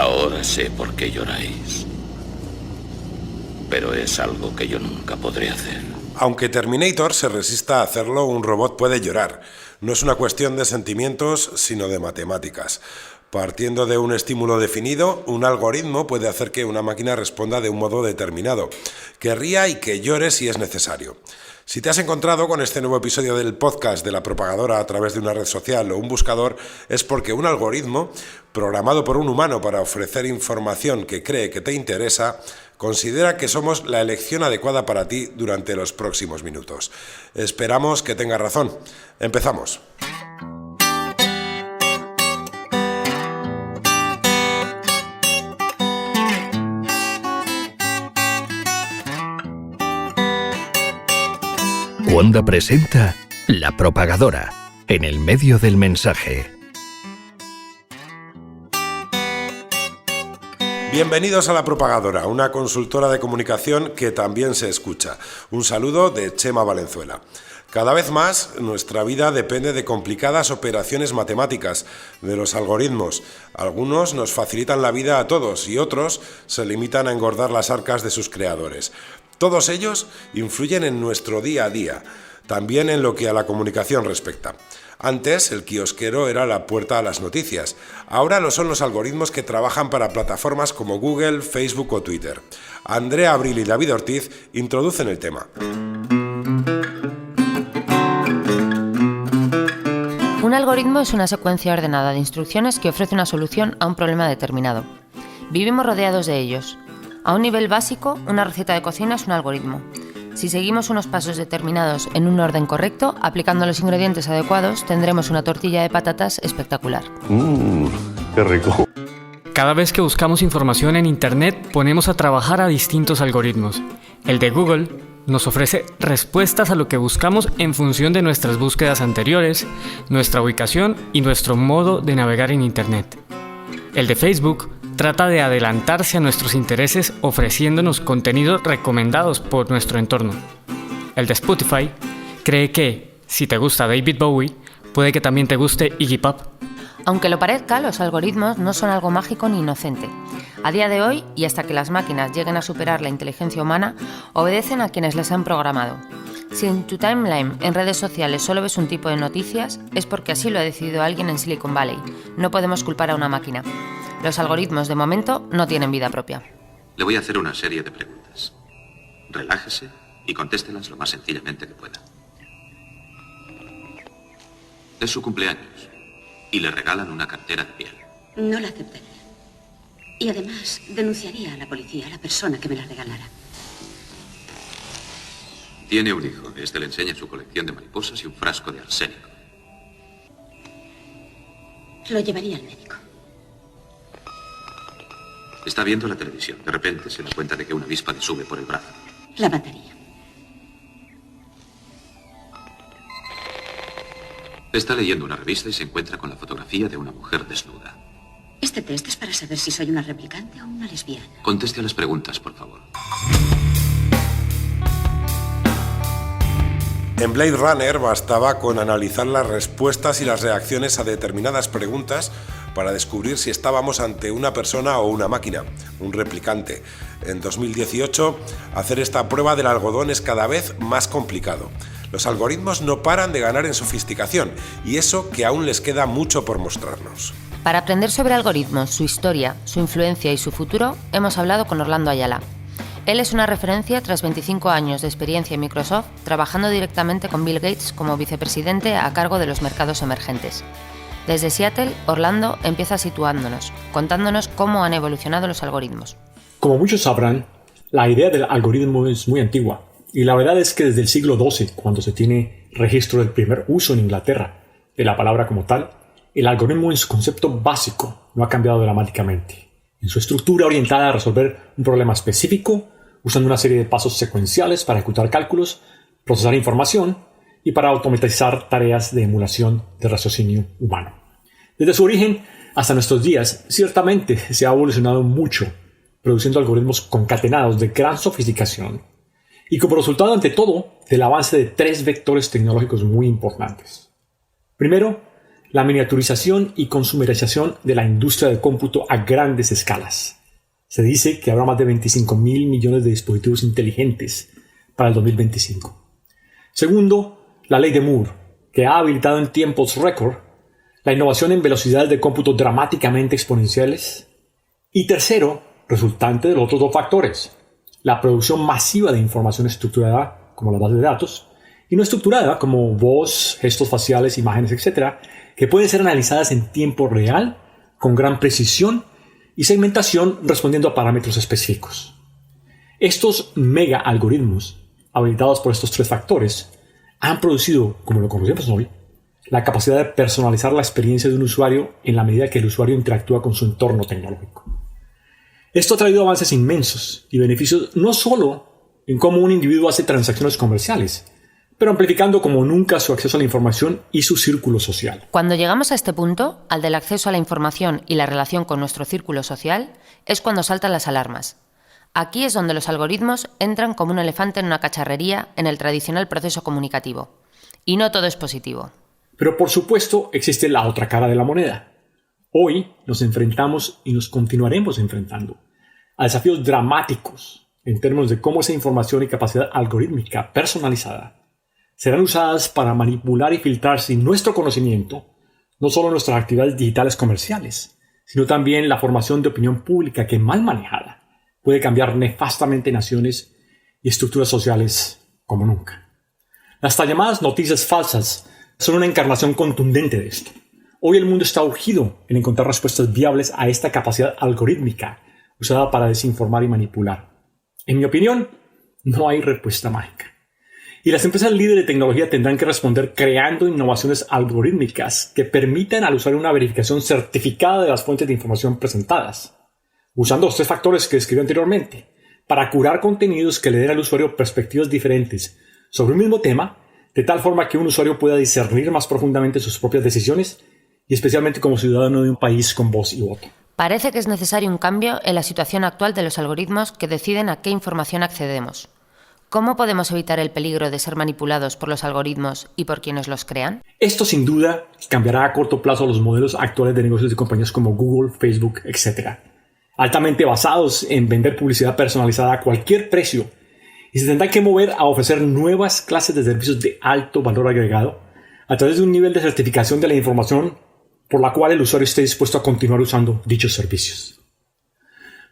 Ahora sé por qué lloráis. Pero es algo que yo nunca podré hacer. Aunque Terminator se resista a hacerlo, un robot puede llorar. No es una cuestión de sentimientos, sino de matemáticas. Partiendo de un estímulo definido, un algoritmo puede hacer que una máquina responda de un modo determinado, que ría y que llore si es necesario. Si te has encontrado con este nuevo episodio del podcast de La Propagadora a través de una red social o un buscador, es porque un algoritmo, programado por un humano para ofrecer información que cree que te interesa, considera que somos la elección adecuada para ti durante los próximos minutos. Esperamos que tengas razón. Empezamos. Wanda presenta La Propagadora, en el medio del mensaje. Bienvenidos a La Propagadora, una consultora de comunicación que también se escucha. Un saludo de Chema Valenzuela. Cada vez más, nuestra vida depende de complicadas operaciones matemáticas, de los algoritmos. Algunos nos facilitan la vida a todos y otros se limitan a engordar las arcas de sus creadores. Todos ellos influyen en nuestro día a día, también en lo que a la comunicación respecta. Antes, el kiosquero era la puerta a las noticias. Ahora lo son los algoritmos que trabajan para plataformas como Google, Facebook o Twitter. Andrea Abril y David Ortiz introducen el tema. Un algoritmo es una secuencia ordenada de instrucciones que ofrece una solución a un problema determinado. Vivimos rodeados de ellos. A un nivel básico, una receta de cocina es un algoritmo. Si seguimos unos pasos determinados en un orden correcto, aplicando los ingredientes adecuados, tendremos una tortilla de patatas espectacular. ¡Qué rico! Cada vez que buscamos información en Internet, ponemos a trabajar a distintos algoritmos. El de Google nos ofrece respuestas a lo que buscamos en función de nuestras búsquedas anteriores, nuestra ubicación y nuestro modo de navegar en Internet. El de Facebook trata de adelantarse a nuestros intereses ofreciéndonos contenidos recomendados por nuestro entorno. El de Spotify cree que, si te gusta David Bowie, puede que también te guste Iggy Pop. Aunque lo parezca, los algoritmos no son algo mágico ni inocente. A día de hoy, y hasta que las máquinas lleguen a superar la inteligencia humana, obedecen a quienes les han programado. Si en tu timeline en redes sociales solo ves un tipo de noticias, es porque así lo ha decidido alguien en Silicon Valley. No podemos culpar a una máquina. Los algoritmos, de momento, no tienen vida propia. Le voy a hacer una serie de preguntas. Relájese y contéstelas lo más sencillamente que pueda. Es su cumpleaños y le regalan una cartera de piel. No la aceptaría. Y además, denunciaría a la policía a la persona que me la regalara. Tiene un hijo. Este le enseña su colección de mariposas y un frasco de arsénico. Lo llevaría al médico. Está viendo la televisión. De repente se da cuenta de que una avispa le sube por el brazo. La mataría. Está leyendo una revista y se encuentra con la fotografía de una mujer desnuda. Este test es para saber si soy una replicante o una lesbiana. Conteste a las preguntas, por favor. En Blade Runner bastaba con analizar las respuestas y las reacciones a determinadas preguntas para descubrir si estábamos ante una persona o una máquina, un replicante. En 2018, hacer esta prueba del algodón es cada vez más complicado. Los algoritmos no paran de ganar en sofisticación, y eso que aún les queda mucho por mostrarnos. Para aprender sobre algoritmos, su historia, su influencia y su futuro, hemos hablado con Orlando Ayala. Él es una referencia tras 25 años de experiencia en Microsoft, trabajando directamente con Bill Gates como vicepresidente a cargo de los mercados emergentes. Desde Seattle, Orlando empieza situándonos, contándonos cómo han evolucionado los algoritmos. Como muchos sabrán, la idea del algoritmo es muy antigua, y la verdad es que desde el siglo XII, cuando se tiene registro del primer uso en Inglaterra de la palabra como tal, el algoritmo en su concepto básico no ha cambiado dramáticamente. En su estructura orientada a resolver un problema específico, usando una serie de pasos secuenciales para ejecutar cálculos, procesar información y para automatizar tareas de emulación de raciocinio humano. Desde su origen hasta nuestros días, ciertamente se ha evolucionado mucho, produciendo algoritmos concatenados de gran sofisticación y como resultado, ante todo, del avance de 3 vectores tecnológicos muy importantes. Primero, la miniaturización y consumerización de la industria del cómputo a grandes escalas. Se dice que habrá más de 25.000 millones de dispositivos inteligentes para el 2025. Segundo, la ley de Moore, que ha habilitado en tiempos récord la innovación en velocidades de cómputo dramáticamente exponenciales. Y tercero, resultante de los otros dos factores, la producción masiva de información estructurada, como las bases de datos, y no estructurada, como voz, gestos faciales, imágenes, etc., que pueden ser analizadas en tiempo real, con gran precisión y segmentación respondiendo a parámetros específicos. Estos mega algoritmos, habilitados por estos tres factores, han producido, como lo conocemos hoy, la capacidad de personalizar la experiencia de un usuario en la medida que el usuario interactúa con su entorno tecnológico. Esto ha traído avances inmensos y beneficios no solo en cómo un individuo hace transacciones comerciales, pero amplificando como nunca su acceso a la información y su círculo social. Cuando llegamos a este punto, al del acceso a la información y la relación con nuestro círculo social, es cuando saltan las alarmas. Aquí es donde los algoritmos entran como un elefante en una cacharrería en el tradicional proceso comunicativo. Y no todo es positivo. Pero por supuesto existe la otra cara de la moneda. Hoy nos enfrentamos y nos continuaremos enfrentando a desafíos dramáticos en términos de cómo esa información y capacidad algorítmica personalizada serán usadas para manipular y filtrar sin nuestro conocimiento no solo nuestras actividades digitales comerciales, sino también la formación de opinión pública que, mal manejada, puede cambiar nefastamente naciones y estructuras sociales como nunca. Las tan llamadas noticias falsas son una encarnación contundente de esto. Hoy el mundo está urgido en encontrar respuestas viables a esta capacidad algorítmica usada para desinformar y manipular. En mi opinión, no hay respuesta mágica. Y las empresas líderes de tecnología tendrán que responder creando innovaciones algorítmicas que permitan al usuario una verificación certificada de las fuentes de información presentadas, usando los tres factores que describí anteriormente, para curar contenidos que le den al usuario perspectivas diferentes sobre un mismo tema, de tal forma que un usuario pueda discernir más profundamente sus propias decisiones y especialmente como ciudadano de un país con voz y voto. Parece que es necesario un cambio en la situación actual de los algoritmos que deciden a qué información accedemos. ¿Cómo podemos evitar el peligro de ser manipulados por los algoritmos y por quienes los crean? Esto sin duda cambiará a corto plazo los modelos actuales de negocios de compañías como Google, Facebook, etc., altamente basados en vender publicidad personalizada a cualquier precio, y se tendrán que mover a ofrecer nuevas clases de servicios de alto valor agregado a través de un nivel de certificación de la información por la cual el usuario esté dispuesto a continuar usando dichos servicios.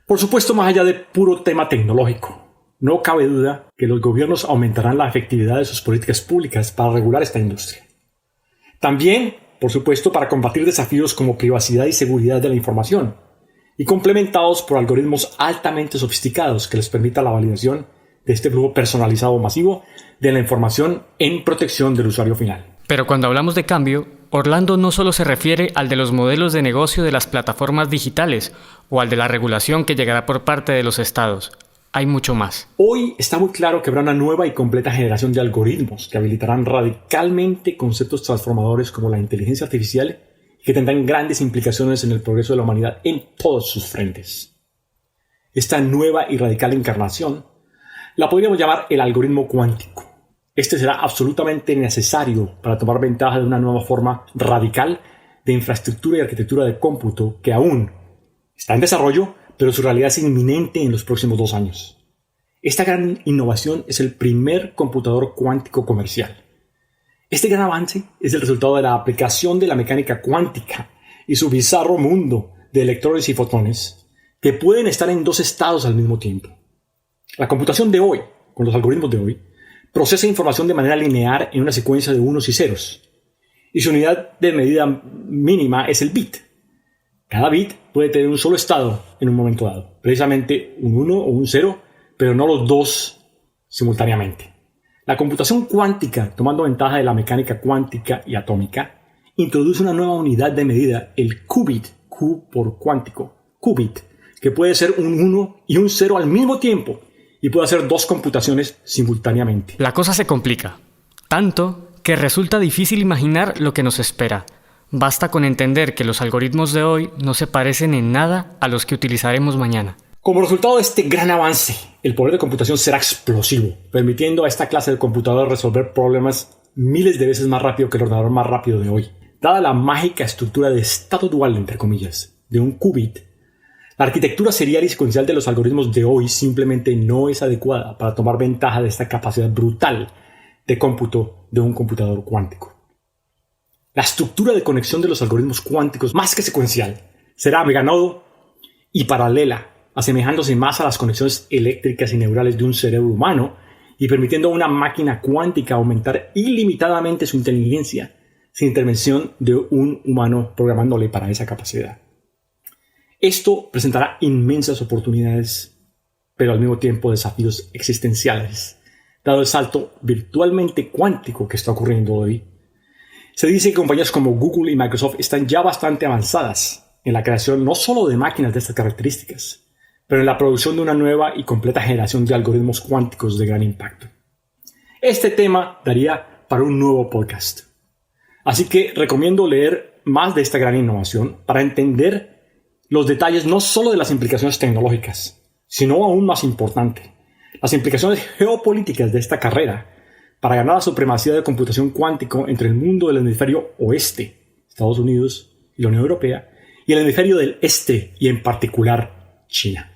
Por supuesto, más allá de puro tema tecnológico, no cabe duda que los gobiernos aumentarán la efectividad de sus políticas públicas para regular esta industria. También, por supuesto, para combatir desafíos como privacidad y seguridad de la información, y complementados por algoritmos altamente sofisticados que les permita la validación de este flujo personalizado masivo de la información en protección del usuario final. Pero cuando hablamos de cambio, Orlando no solo se refiere al de los modelos de negocio de las plataformas digitales o al de la regulación que llegará por parte de los estados. Hay mucho más. Hoy está muy claro que habrá una nueva y completa generación de algoritmos que habilitarán radicalmente conceptos transformadores como la inteligencia artificial y que tendrán grandes implicaciones en el progreso de la humanidad en todos sus frentes. Esta nueva y radical encarnación la podríamos llamar el algoritmo cuántico. Este será absolutamente necesario para tomar ventaja de una nueva forma radical de infraestructura y arquitectura de cómputo que aún está en desarrollo, pero su realidad es inminente en los próximos 2 años. Esta gran innovación es el primer computador cuántico comercial. Este gran avance es el resultado de la aplicación de la mecánica cuántica y su bizarro mundo de electrones y fotones que pueden estar en 2 estados al mismo tiempo. La computación de hoy, con los algoritmos de hoy, procesa información de manera lineal en una secuencia de unos y ceros, y su unidad de medida mínima es el bit. Cada bit puede tener un solo estado en un momento dado, precisamente un 1 o un 0, pero no los dos simultáneamente. La computación cuántica, tomando ventaja de la mecánica cuántica y atómica, introduce una nueva unidad de medida, el qubit, Q por cuántico, qubit, que puede ser un 1 y un 0 al mismo tiempo y puede hacer 2 computaciones simultáneamente. La cosa se complica, tanto que resulta difícil imaginar lo que nos espera. Basta con entender que los algoritmos de hoy no se parecen en nada a los que utilizaremos mañana. Como resultado de este gran avance, el poder de computación será explosivo, permitiendo a esta clase de computador resolver problemas miles de veces más rápido que el ordenador más rápido de hoy. Dada la mágica estructura de estado dual, entre comillas, de un qubit, la arquitectura serial y secuencial de los algoritmos de hoy simplemente no es adecuada para tomar ventaja de esta capacidad brutal de cómputo de un computador cuántico. La estructura de conexión de los algoritmos cuánticos, más que secuencial, será meganodo y paralela, asemejándose más a las conexiones eléctricas y neurales de un cerebro humano y permitiendo a una máquina cuántica aumentar ilimitadamente su inteligencia sin intervención de un humano programándole para esa capacidad. Esto presentará inmensas oportunidades, pero al mismo tiempo desafíos existenciales, dado el salto virtualmente cuántico que está ocurriendo hoy. Se dice que compañías como Google y Microsoft están ya bastante avanzadas en la creación no solo de máquinas de estas características, pero en la producción de una nueva y completa generación de algoritmos cuánticos de gran impacto. Este tema daría para un nuevo podcast. Así que recomiendo leer más de esta gran innovación para entender los detalles no solo de las implicaciones tecnológicas, sino aún más importante, las implicaciones geopolíticas de esta carrera para ganar la supremacía de computación cuántico entre el mundo del hemisferio oeste, Estados Unidos y la Unión Europea, y el hemisferio del este, y en particular China.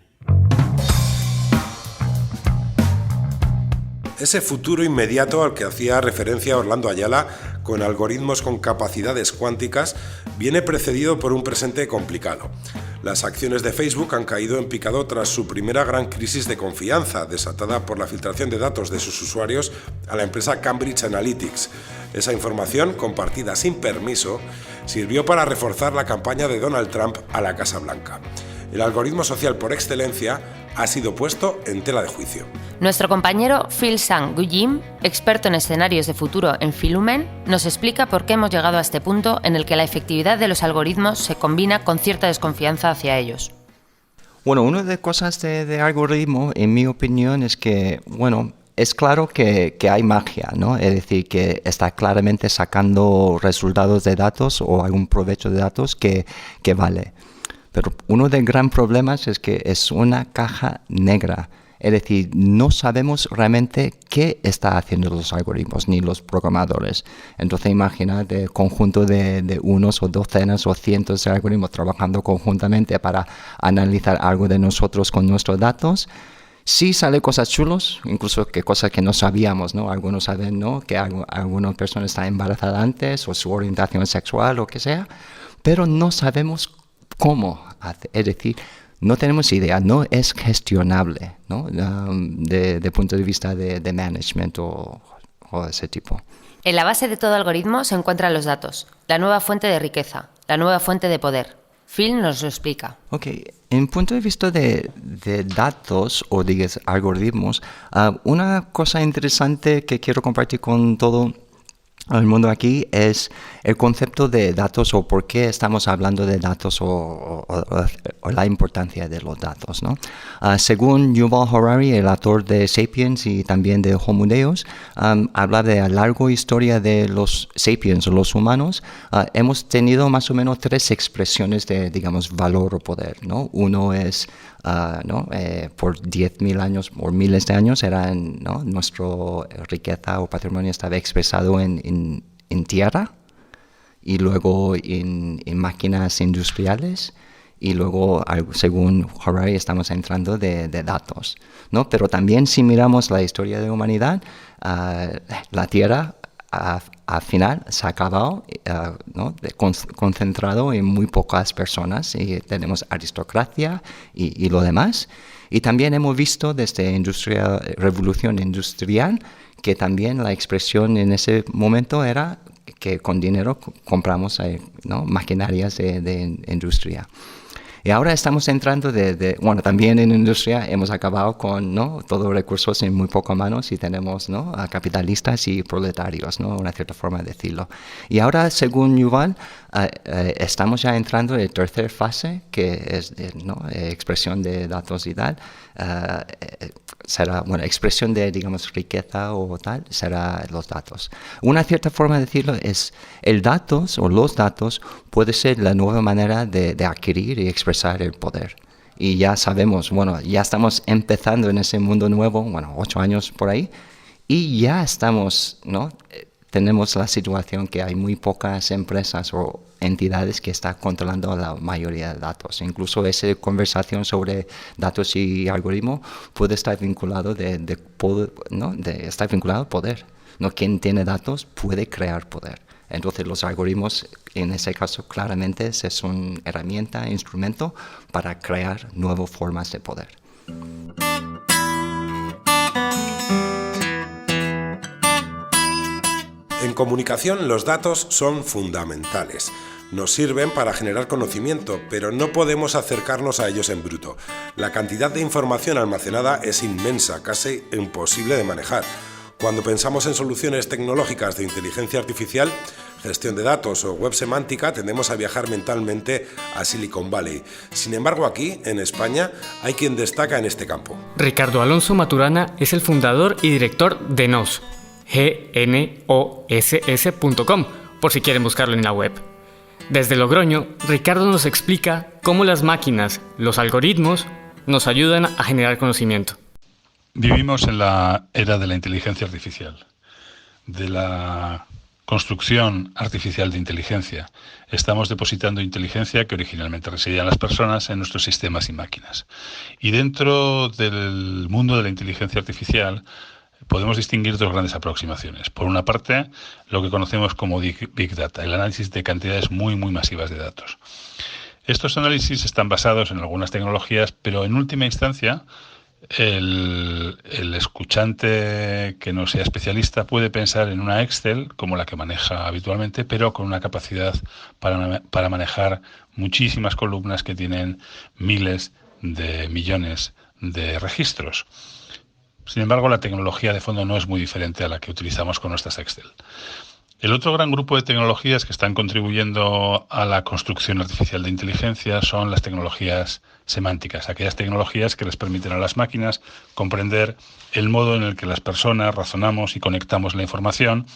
Ese futuro inmediato al que hacía referencia Orlando Ayala, con algoritmos con capacidades cuánticas, viene precedido por un presente complicado. Las acciones de Facebook han caído en picado tras su primera gran crisis de confianza, desatada por la filtración de datos de sus usuarios a la empresa Cambridge Analytics. Esa información, compartida sin permiso, sirvió para reforzar la campaña de Donald Trump a la Casa Blanca. El algoritmo social por excelencia ha sido puesto en tela de juicio. Nuestro compañero Phil Sang Gujim, experto en escenarios de futuro en Filumen, nos explica por qué hemos llegado a este punto en el que la efectividad de los algoritmos se combina con cierta desconfianza hacia ellos. Bueno, una de las cosas de algoritmo, en mi opinión, es que, es claro que hay magia, ¿no? Es decir, que está claramente sacando resultados de datos o algún provecho de datos que vale. Pero uno de los grandes problemas es que es una caja negra. Es decir, no sabemos realmente qué están haciendo los algoritmos ni los programadores. Entonces, imagínate el conjunto de unos o docenas o cientos de algoritmos trabajando conjuntamente para analizar algo de nosotros con nuestros datos. Sí sale cosas chulos, incluso que cosas que no sabíamos, ¿no? Algunos saben, ¿no?, que algunas personas están embarazadas antes o su orientación sexual o lo que sea, pero no sabemos cómo hacer. Es decir, no tenemos idea, no es gestionable, ¿no? De punto de vista de management o ese tipo. En la base de todo algoritmo se encuentran los datos, la nueva fuente de riqueza, la nueva fuente de poder. Phil nos lo explica. Ok, en punto de vista de datos o de algoritmos, una cosa interesante que quiero compartir con todo el mundo aquí es el concepto de datos o por qué estamos hablando de datos o la importancia de los datos, ¿no? Según Yuval Harari, el autor de Sapiens y también de Homo Deus, habla de la larga historia de los sapiens o los humanos. Hemos tenido más o menos 3 expresiones de, digamos, valor o poder, ¿no? Uno es por 10.000 años o miles de años nuestra riqueza o patrimonio estaba expresado en tierra y luego en máquinas industriales y luego, según Harari, estamos entrando de datos, ¿no? Pero también si miramos la historia de la humanidad, la tierra al final se ha acabado, concentrado en muy pocas personas y tenemos aristocracia y lo demás. Y también hemos visto desde revolución industrial que también la expresión en ese momento era que con dinero compramos maquinarias de industria. Y ahora estamos entrando también en industria hemos acabado con todos los recursos en muy pocas manos y tenemos a capitalistas y proletarios, una cierta forma de decirlo. Y ahora, según Yuval, estamos ya entrando en la tercera fase, que es expresión de datos y tal. Será, expresión de, digamos, riqueza o tal, será los datos. Una cierta forma de decirlo es los datos puede ser la nueva manera de adquirir y expresar el poder. Y ya sabemos, ya estamos empezando en ese mundo nuevo, 8 años por ahí, y ya estamos, tenemos la situación que hay muy pocas empresas o entidades que están controlando la mayoría de datos. Incluso esa conversación sobre datos y algoritmos puede estar vinculado estar vinculado al poder. ¿No? Quien tiene datos puede crear poder. Entonces los algoritmos, en ese caso, claramente es una herramienta, instrumento para crear nuevas formas de poder. En comunicación los datos son fundamentales. Nos sirven para generar conocimiento, pero no podemos acercarnos a ellos en bruto. La cantidad de información almacenada es inmensa, casi imposible de manejar. Cuando pensamos en soluciones tecnológicas de inteligencia artificial, gestión de datos o web semántica, tendemos a viajar mentalmente a Silicon Valley. Sin embargo, aquí, en España, hay quien destaca en este campo. Ricardo Alonso Maturana es el fundador y director de GNOSS, gnoss.com, por si quieren buscarlo en la web. Desde Logroño, Ricardo nos explica cómo las máquinas, los algoritmos, nos ayudan a generar conocimiento. Vivimos en la era de la inteligencia artificial, de la construcción artificial de inteligencia. Estamos depositando inteligencia que originalmente residía en las personas en nuestros sistemas y máquinas. Y dentro del mundo de la inteligencia artificial podemos distinguir dos grandes aproximaciones. Por una parte, lo que conocemos como Big Data, el análisis de cantidades muy masivas de datos. Estos análisis están basados en algunas tecnologías, pero en última instancia, el escuchante que no sea especialista puede pensar en una Excel como la que maneja habitualmente, pero con una capacidad para manejar muchísimas columnas que tienen miles de millones de registros. Sin embargo, la tecnología de fondo no es muy diferente a la que utilizamos con nuestras Excel. El otro gran grupo de tecnologías que están contribuyendo a la construcción artificial de inteligencia son las tecnologías semánticas, aquellas tecnologías que les permiten a las máquinas comprender el modo en el que las personas razonamos y conectamos la información,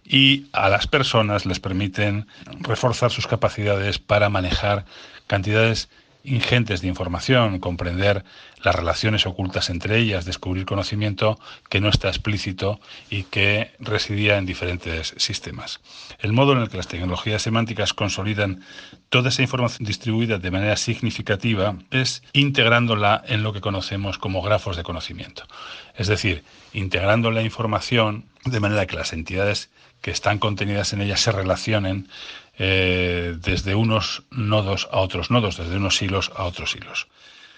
y a las personas les permiten reforzar sus capacidades para manejar cantidades ingentes de información, comprender las relaciones ocultas entre ellas, descubrir conocimiento que no está explícito y que residía en diferentes sistemas. El modo en el que las tecnologías semánticas consolidan toda esa información distribuida de manera significativa es integrándola en lo que conocemos como grafos de conocimiento. Es decir, integrando la información de manera que las entidades que están contenidas en ella se relacionen desde unos nodos a otros nodos, desde unos hilos a otros hilos.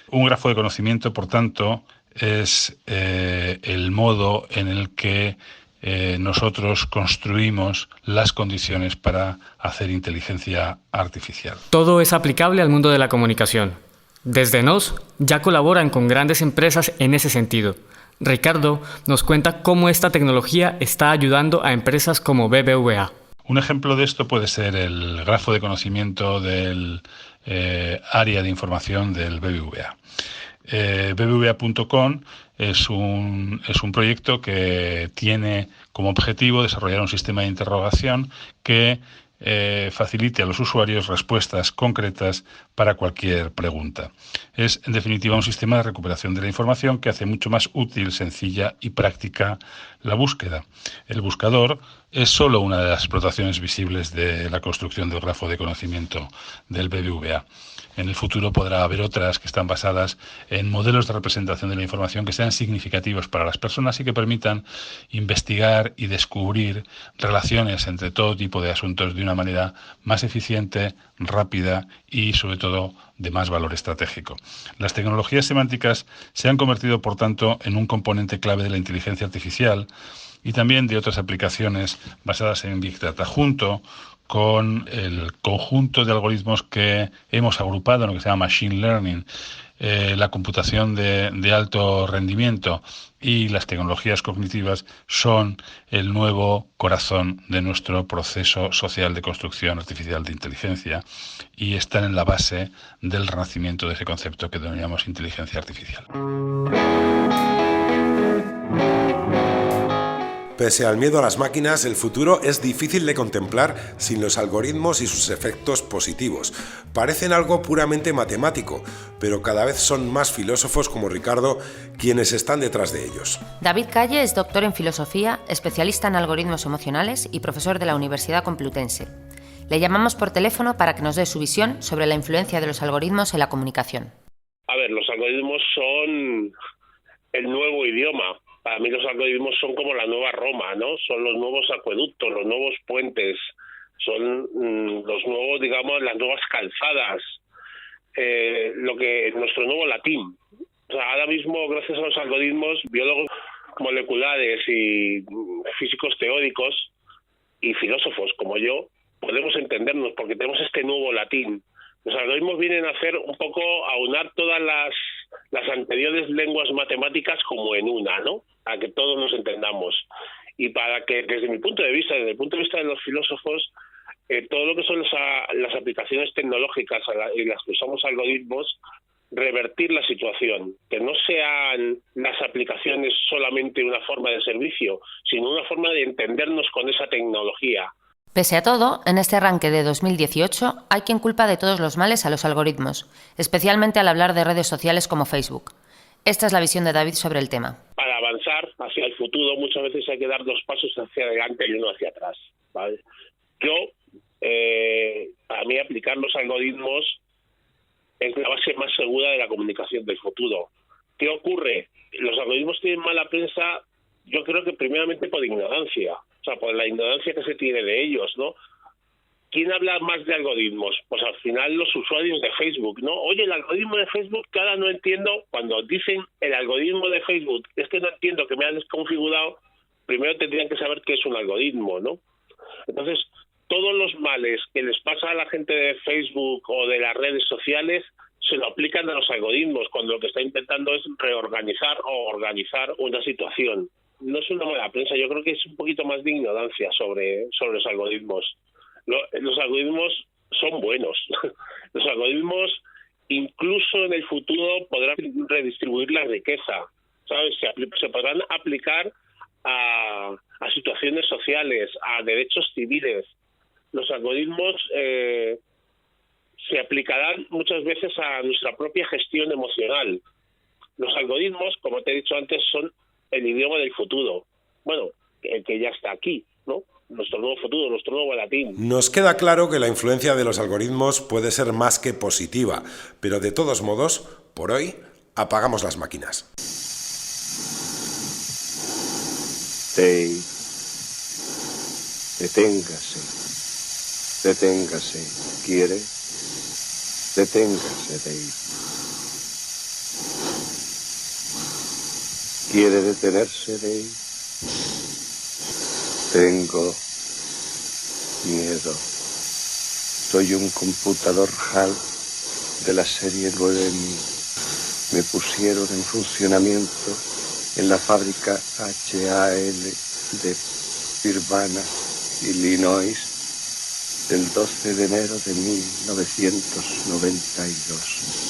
Un grafo de conocimiento, por tanto, es el modo en el que nosotros construimos las condiciones para hacer inteligencia artificial. Todo es aplicable al mundo de la comunicación. Desde GNOSS ya colaboran con grandes empresas en ese sentido. Ricardo nos cuenta cómo esta tecnología está ayudando a empresas como BBVA. Un ejemplo de esto puede ser el grafo de conocimiento del área de información del BBVA. BBVA.com es un proyecto que tiene como objetivo desarrollar un sistema de interrogación que facilite a los usuarios respuestas concretas para cualquier pregunta. Es, en definitiva, un sistema de recuperación de la información que hace mucho más útil, sencilla y práctica la búsqueda. El buscador es solo una de las explotaciones visibles de la construcción del grafo de conocimiento del BBVA. En el futuro podrá haber otras que están basadas en modelos de representación de la información que sean significativos para las personas y que permitan investigar y descubrir relaciones entre todo tipo de asuntos de una manera más eficiente, rápida y, sobre todo, de más valor estratégico. Las tecnologías semánticas se han convertido, por tanto, en un componente clave de la inteligencia artificial y también de otras aplicaciones basadas en Big Data, junto con el conjunto de algoritmos que hemos agrupado en lo que se llama Machine Learning, la computación de alto rendimiento y las tecnologías cognitivas son el nuevo corazón de nuestro proceso social de construcción artificial de inteligencia y están en la base del renacimiento de ese concepto que denominamos inteligencia artificial. Pese al miedo a las máquinas, el futuro es difícil de contemplar sin los algoritmos y sus efectos positivos. Parecen algo puramente matemático, pero cada vez son más filósofos como Ricardo quienes están detrás de ellos. David Calle es doctor en filosofía, especialista en algoritmos emocionales y profesor de la Universidad Complutense. Le llamamos por teléfono para que nos dé su visión sobre la influencia de los algoritmos en la comunicación. A ver, los algoritmos son el nuevo idioma. Para mí los algoritmos son como la nueva Roma, ¿no? Son los nuevos acueductos, los nuevos puentes, son los nuevos, digamos, las nuevas calzadas, nuestro nuevo latín. O sea, ahora mismo, gracias a los algoritmos, biólogos moleculares y físicos teóricos y filósofos como yo, podemos entendernos porque tenemos este nuevo latín. Los algoritmos vienen a hacer un poco, a unar todas las anteriores lenguas matemáticas como en una, ¿no? Para que todos nos entendamos. Y para que, desde mi punto de vista, desde el punto de vista de los filósofos, todo lo que son las aplicaciones tecnológicas en las que usamos algoritmos, revertir la situación, que no sean las aplicaciones solamente una forma de servicio, sino una forma de entendernos con esa tecnología. Pese a todo, en este arranque de 2018 hay quien culpa de todos los males a los algoritmos, especialmente al hablar de redes sociales como Facebook. Esta es la visión de David sobre el tema. Para avanzar hacia el futuro muchas veces hay que dar 2 pasos hacia adelante y uno hacia atrás, ¿vale? Para mí aplicar los algoritmos es la base más segura de la comunicación del futuro. ¿Qué ocurre? Los algoritmos tienen mala prensa, yo creo que primeramente por ignorancia. O sea, por la ignorancia que se tiene de ellos, ¿no? ¿Quién habla más de algoritmos? Pues al final los usuarios de Facebook, ¿no? Oye, el algoritmo de Facebook, que ahora no entiendo, cuando dicen el algoritmo de Facebook, es que no entiendo que me han desconfigurado, primero tendrían que saber qué es un algoritmo, ¿no? Entonces, todos los males que les pasa a la gente de Facebook o de las redes sociales se lo aplican a los algoritmos, cuando lo que está intentando es reorganizar o organizar una situación. No es una mala prensa, yo creo que es un poquito más de ignorancia sobre los algoritmos. Los algoritmos son buenos. Los algoritmos, incluso en el futuro, podrán redistribuir la riqueza, ¿sabes? Se podrán aplicar a situaciones sociales, a derechos civiles. Los algoritmos se aplicarán muchas veces a nuestra propia gestión emocional. Los algoritmos, como te he dicho antes, son el idioma del futuro. Bueno, el que ya está aquí, ¿no? Nuestro nuevo futuro, nuestro nuevo latín. Nos queda claro que la influencia de los algoritmos puede ser más que positiva, pero de todos modos, por hoy, apagamos las máquinas. Deténgase. Deténgase. ¿Quiere? Deténgase, Dave. ¿Quiere detenerse, Dave? Tengo miedo. Soy un computador HAL de la serie 9000. Me pusieron en funcionamiento en la fábrica HAL de Urbana, Illinois, el 12 de enero de 1992.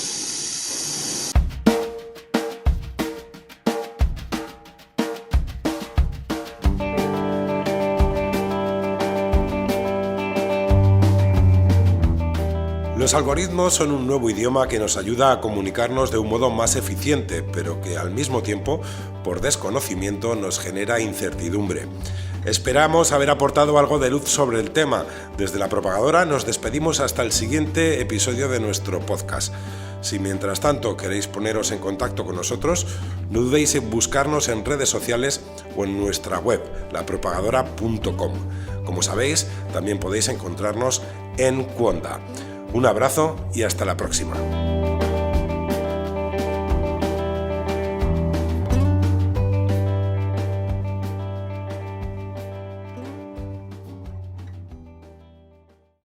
Los algoritmos son un nuevo idioma que nos ayuda a comunicarnos de un modo más eficiente, pero que al mismo tiempo, por desconocimiento, nos genera incertidumbre. Esperamos haber aportado algo de luz sobre el tema. Desde La Propagadora nos despedimos hasta el siguiente episodio de nuestro podcast. Si mientras tanto queréis poneros en contacto con nosotros, no dudéis en buscarnos en redes sociales o en nuestra web, lapropagadora.com. Como sabéis, también podéis encontrarnos en Cuonda. Un abrazo y hasta la próxima.